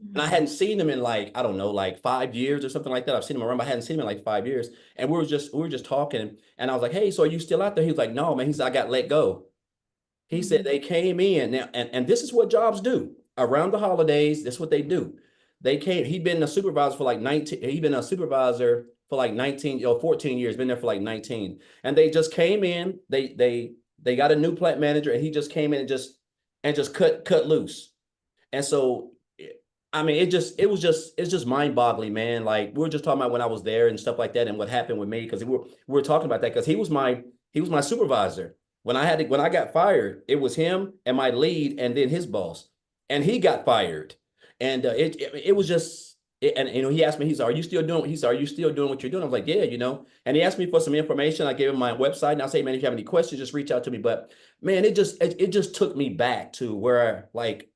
And I hadn't seen him in, like, I don't know, like 5 years or something like that. I've seen him around, but I hadn't seen him in like 5 years. And we were just talking, and I was like, "Hey, so are you still out there?" He was like, "No, man." He said, "I got let go." He said they came in now, and this is what jobs do around the holidays. That's what they do. He'd been a supervisor for like 19, he'd been a supervisor for like 19 or 14 years, been there for like 19. And they just came in, they got a new plant manager, and he just came in and just cut loose. And so, I mean, it's just mind boggling, man. Like, we were just talking about when I was there and stuff like that, and what happened with me, because we were talking about that, because he was my supervisor. When I got fired, it was him and my lead, and then his boss, and he got fired. And it was just, and he asked me, he said, "Are you still doing?" He said, "Are you still doing what you're doing?" I was like, "Yeah, And he asked me for some information. I gave him my website, and I say, "Man, if you have any questions, just reach out to me." But man, it just took me back to where, like,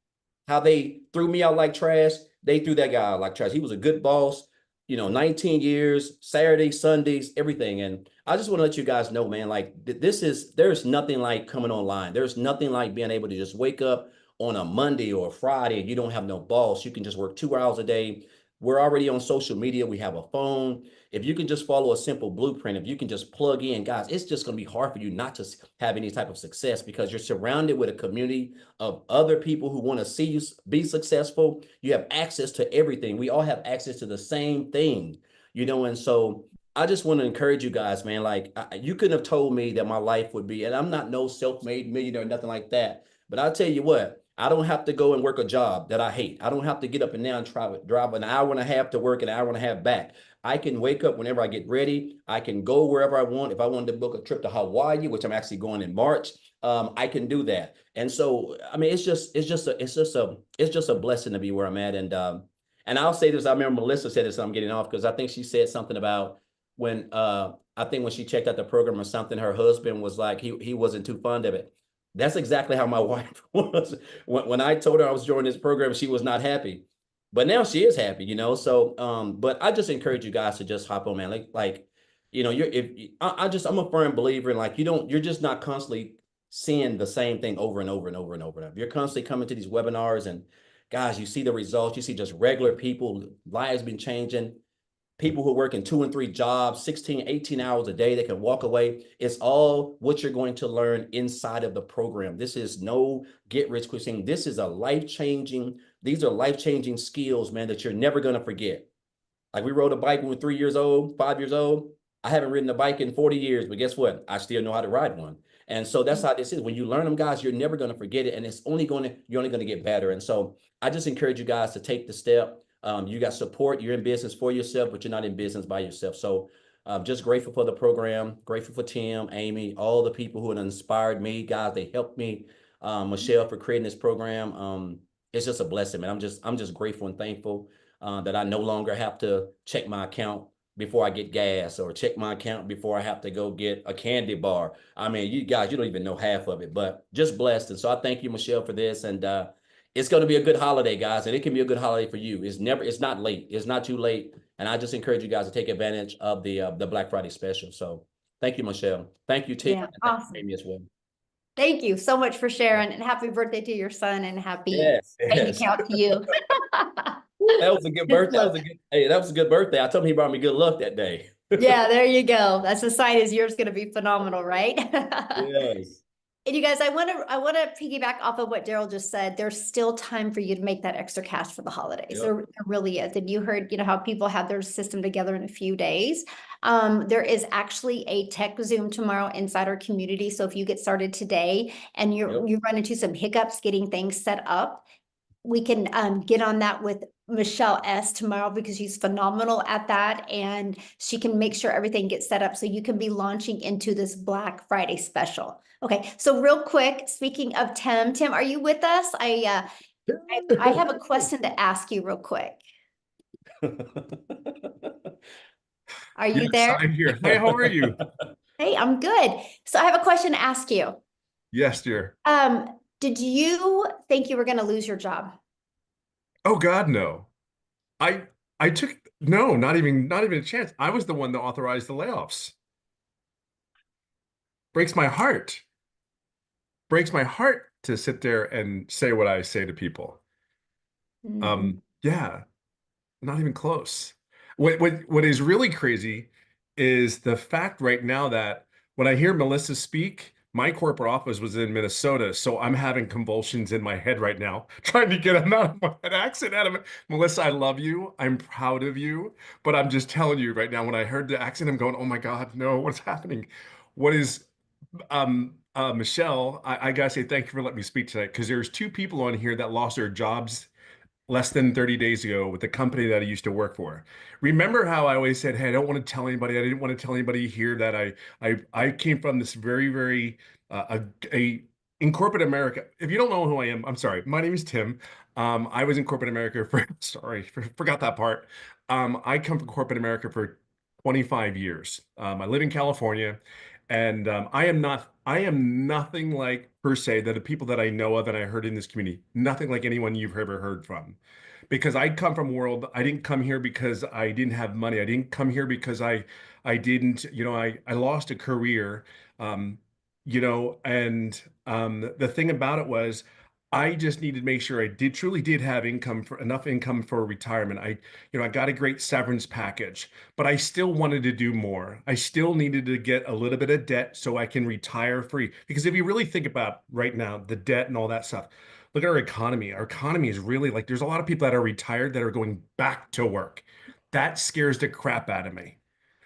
how they threw me out like trash. They threw that guy out like trash. He was a good boss, 19 years, Saturdays, Sundays, everything. And I just want to let you guys know, man, like, there's nothing like coming online. There's nothing like being able to just wake up on a Monday or a Friday and you don't have no boss. You can just work 2 hours a day. We're already on social media. We have a phone. If you can just follow a simple blueprint, if you can just plug in, guys, it's just going to be hard for you not to have any type of success, because you're surrounded with a community of other people who want to see you be successful. You have access to everything. We all have access to the same thing, and so I just want to encourage you guys, man. Like, you couldn't have told me that my life would be, and I'm not no self-made millionaire, nothing like that. But I'll tell you what, I don't have to go and work a job that I hate. I don't have to get up and down and drive an hour and a half to work, an hour and a half back. I can wake up whenever I get ready. I can go wherever I want. If I wanted to book a trip to Hawaii, which I'm actually going in March, I can do that. And so, I mean, it's just a blessing to be where I'm at. And I'll say this. I remember Melissa said this. I'm getting off because I think she said something about when I think when she checked out the program or something, her husband was like, he wasn't too fond of it. That's exactly how my wife was. When I told her I was joining this program, she was not happy. But now she is happy. So, but I just encourage you guys to just hop on, man. Like, I'm a firm believer in, like, you're just not constantly seeing the same thing over and over and over and over. If you're constantly coming to these webinars and, guys, you see the results, you see just regular people, lives been changing. People who are working 2 and 3 jobs, 16, 18 hours a day, they can walk away. It's all what you're going to learn inside of the program. This is no get rich quick thing. These are life-changing skills, man, that you're never going to forget. Like, we rode a bike when we were 3 years old, 5 years old. I haven't ridden a bike in 40 years, but guess what? I still know how to ride one. And so that's how this is. When you learn them, guys, you're never going to forget it. And you're only going to get better. And so I just encourage you guys to take the step. You got support. You're in business for yourself, but you're not in business by yourself. So just grateful for the program, grateful for Tim, Amy, all the people who have inspired me, guys. They helped me. Michelle, for creating this program. It's just a blessing, man. I'm just grateful and thankful that I no longer have to check my account before I get gas, or check my account before I have to go get a candy bar. I mean, you guys, you don't even know half of it, but just blessed. And so I thank you, Michelle, for this. And it's going to be a good holiday, guys. And it can be a good holiday for you. It's not late. It's not too late. And I just encourage you guys to take advantage of the Black Friday special. So thank you, Michelle. Thank you, Tim. Yeah, And thank you, awesome. Amy, as well. Thank you so much for sharing, and happy birthday to your son, and happy Yes, bank yes. account to you. That was a good birthday. That was a good birthday. I told him he brought me good luck that day. Yeah, there you go. That's a sign as yours going to be phenomenal, right? Yes. And you guys, I want to piggyback off of what Daryl just said. There's still time for you to make that extra cash for the holidays. Yep. There really is. And you heard, how people have their system together in a few days. There is actually a tech Zoom tomorrow inside our community. So if you get started today and you run into some hiccups getting things set up, we can get on that with Michelle S tomorrow because she's phenomenal at that, and she can make sure everything gets set up so you can be launching into this Black Friday special. Okay, so real quick, speaking of Tim, are you with us? I have a question to ask you real quick. Are you Yes, there? I'm here. Hi, how are you? Hey, I'm good. So I have a question to ask you. Yes, dear. Did you think you were going to lose your job? Oh God, no. I I took no, not even a chance. I was the one that authorized the layoffs. Breaks my heart. Breaks my heart to sit there and say what I say to people. Mhm. Yeah, not even close. What is really crazy is the fact right now that when I hear Melissa speak, my corporate office was in Minnesota, so I'm having convulsions in my head right now, trying to get an accent out of it. Melissa, I love you. I'm proud of you, but I'm just telling you right now, when I heard the accent, I'm going, oh my God, no, what's happening? What is Michelle, I gotta say thank you for letting me speak tonight because there's two people on here that lost their jobs less than 30 days ago with the company that I used to work for. Remember how I always said, "Hey, I don't want to tell anybody. I didn't want to tell anybody here that I came from this very, very a in corporate America. If you don't know who I am, I'm sorry. My name is Tim. I was in corporate America for sorry, forgot that part. I come from corporate America for 25 years. I live in California, and I am nothing like per se that the people that I know of and I heard in this community, nothing like anyone you've ever heard from. Because I come from a world, I didn't come here because I didn't have money. I didn't come here because I didn't, I lost a career. Um, and the thing about it was I just needed to make sure I did truly did have income for enough income for retirement. I got a great severance package, but I still wanted to do more. I still needed to get a little bit of debt so I can retire free. Because if you really think about right now, the debt and all that stuff, look at our economy. Our economy is really like there's a lot of people that are retired that are going back to work. That scares the crap out of me.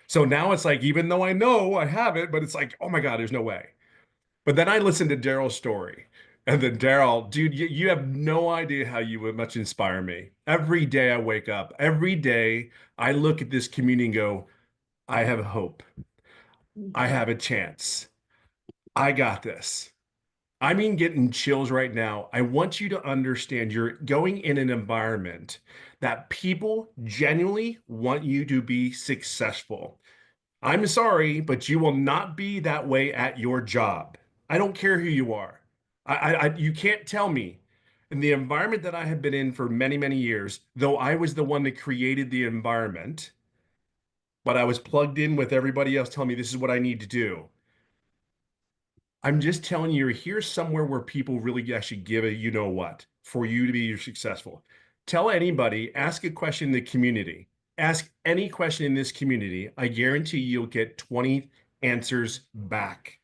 So now it's like, even though I know I have it, but it's like, oh my God, there's no way. But then I listened to Daryl's story. And then Daryl, dude, you have no idea how you would much inspire me. Every day I wake up, every day I look at this community and go, I have hope. I have a chance. I got this. I mean, getting chills right now. I want you to understand you're going in an environment that people genuinely want you to be successful. I'm sorry, but you will not be that way at your job. I don't care who you are. You can't tell me. In the environment that I have been in for many, many years, though I was the one that created the environment, but I was plugged in with everybody else telling me this is what I need to do. I'm just telling you, here's somewhere where people really actually give a you know what for you to be successful. Tell anybody, ask a question in the community. Ask any question in this community. I guarantee you'll get 20 answers back.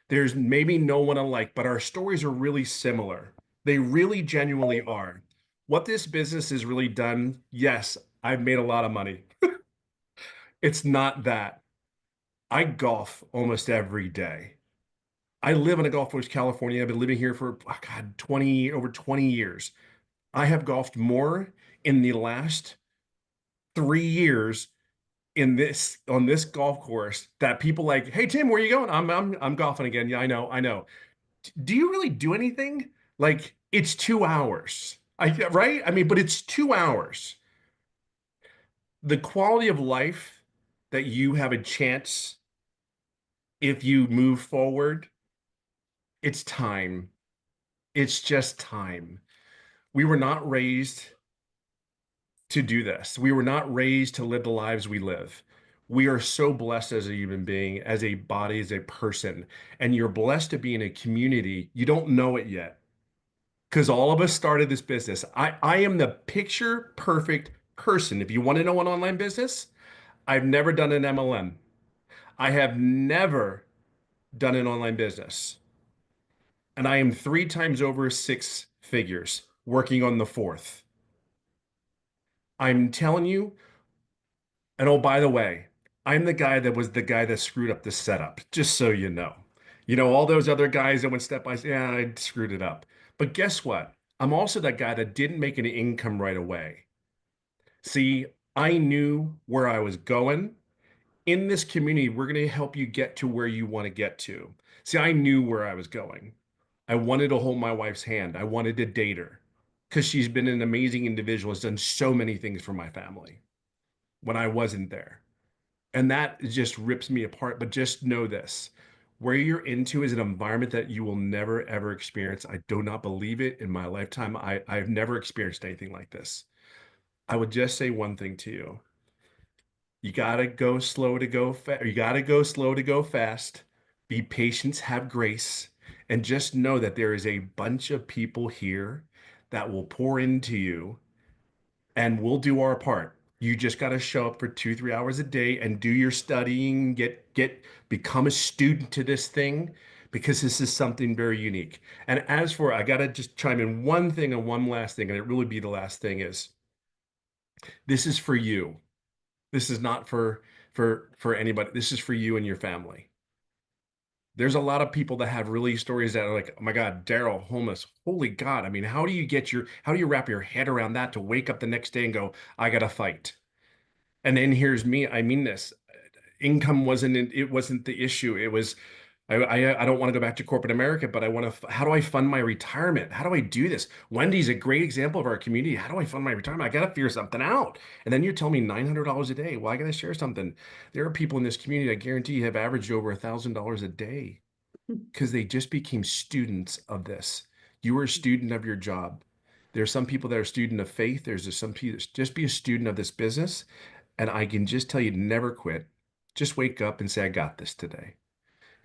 There's maybe no one alike, but our stories are really similar. They really genuinely are. What this business has really done, yes, I've made a lot of money. It's not that. I golf almost every day. I live in a Gulf Coast, California. I've been living here for, oh God, over 20 years. I have golfed more in the last 3 years on this golf course that people like, hey Tim, where are you going? I'm golfing again. Yeah, I know. Do you really do anything? Like it's 2 hours. Right? I mean, but it's 2 hours. The quality of life that you have a chance if you move forward, it's time. It's just time. We were not raised to do this. We were not raised to live the lives we live. We are so blessed as a human being, as a body, as a person. And you're blessed to be in a community. You don't know it yet because all of us started this business. I am the picture perfect person. If you want to know an online business, I've never done an MLM. I have never done an online business. And I am 3 times over 6 figures working on the fourth. I'm telling you, and oh, by the way, I'm the guy that was the guy that screwed up the setup, just so you know. All those other guys that went step by step, yeah, I screwed it up. But guess what? I'm also that guy that didn't make an income right away. See, I knew where I was going. In this community, we're going to help you get to where you want to get to. See, I knew where I was going. I wanted to hold my wife's hand. I wanted to date her because she's been an amazing individual, has done so many things for my family when I wasn't there. And that just rips me apart. But just know this, where you're into is an environment that you will never, ever experience. I do not believe it in my lifetime. I've never experienced anything like this. I would just say one thing to you. You gotta go slow to go fast. You gotta go slow to go fast. Be patient, have grace, and just know that there is a bunch of people here that will pour into you, and we'll do our part. You just got to show up for 2, 3 hours a day and do your studying, become a student to this thing, because this is something very unique. And as for, I got to just chime in one thing and one last thing, and it really be the last thing is, this is for you. This is not for anybody. This is for you and your family. There's a lot of people that have really stories that are like, oh my God, Daryl, homeless. Holy God. I mean, how do you wrap your head around that to wake up the next day and go, I gotta fight? And then here's me. I mean this. Income wasn't the issue. It was, I don't want to go back to corporate America, but I want to, how do I fund my retirement? How do I do this? Wendy's a great example of our community. How do I fund my retirement? I got to figure something out. And then you tell me $900 a day. Well, I got to share something. There are people in this community, I guarantee you, have averaged over $1,000 a day because they just became students of this. You are a student of your job. There are some people that are student of faith. There's just some people, just be a student of this business. And I can just tell you, never quit. Just wake up and say, I got this today.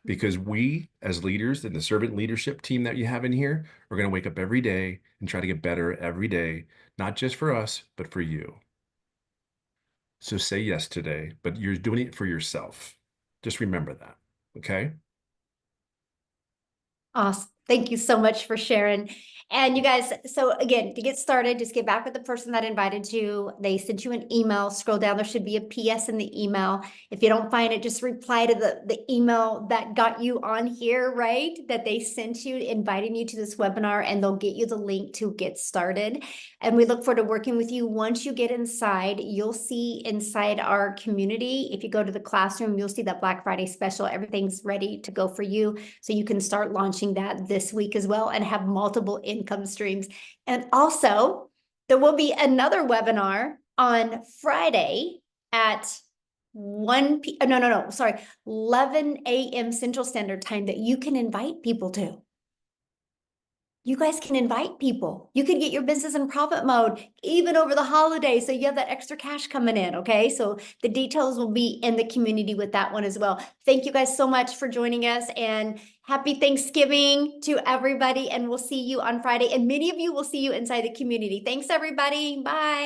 Because we, as leaders and the servant leadership team that you have in here, are going to wake up every day and try to get better every day, not just for us, but for you. So say yes today, but you're doing it for yourself. Just remember that. Okay. Awesome. Thank you so much for sharing. And you guys, so again, to get started, just get back with the person that invited you. They sent you an email. Scroll down. There should be a PS in the email. If you don't find it, just reply to the email that got you on here, right? That they sent you, inviting you to this webinar, and they'll get you the link to get started. And we look forward to working with you. Once you get inside, you'll see inside our community. If you go to the classroom, you'll see that Black Friday special. Everything's ready to go for you. So you can start launching that this week as well and have multiple income streams. And also, there will be another webinar on Friday at 11 a.m. Central Standard Time that you can invite people to. You guys can invite people. You can get your business in profit mode even over the holidays, so you have that extra cash coming in, okay? So the details will be in the community with that one as well. Thank you guys so much for joining us, and happy Thanksgiving to everybody, and we'll see you on Friday, and many of you will see you inside the community. Thanks, everybody. Bye.